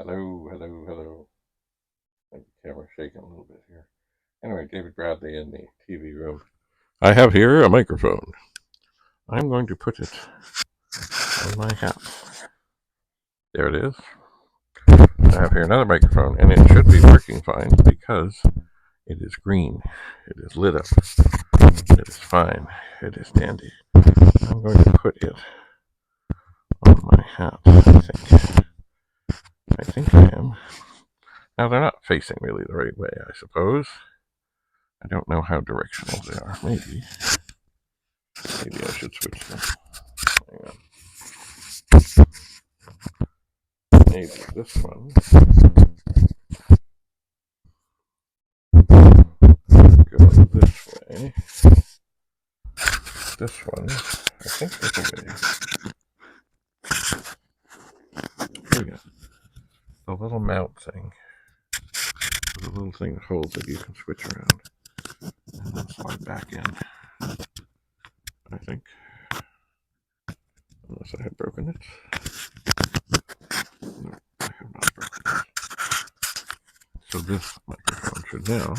Hello, hello, hello. I think the camera's shaking a little bit here. Anyway, David Bradley in the TV room. I have here a microphone. I'm going to put it on my hat. There it is. I have here another microphone, and it should be working fine because it is green. It is lit up. It is fine. It is dandy. I'm going to put it on my hat, I think I am. Now, they're not facing really the right way, I suppose. I don't know how directional they are. Maybe I should switch them. Hang on. Maybe this one. Go this way. This one, I think this way. Here we go. The little mount thing. The little thing that holds it, you can switch around. And then slide back in. I think. Unless I have broken it. No, I have not broken it. So this microphone should now.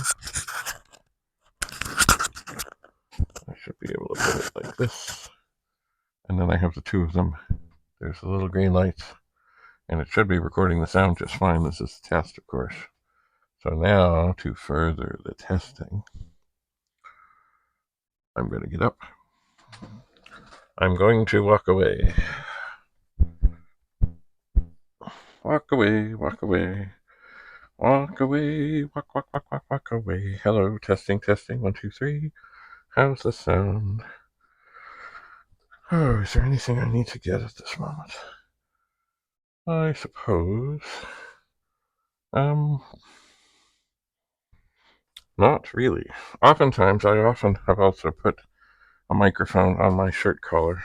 I should be able to put it like this. And then I have the two of them. There's the little green lights. And it should be recording the sound just fine. This is the test, of course. So now, to further the testing, I'm going to get up. I'm going to walk away. Walk away, walk away. Walk away, walk away. Hello, testing, 1, 2, 3. How's the sound? Oh, is there anything I need to get at this moment? I suppose. Not really. Oftentimes, I often have also put a microphone on my shirt collar,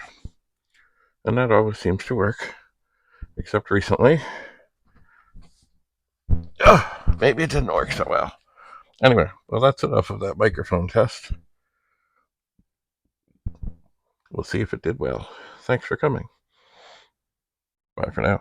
and that always seems to work, except recently. Maybe it didn't work so well. Anyway, well, that's enough of that microphone test. We'll see if it did well. Thanks for coming. Bye for now.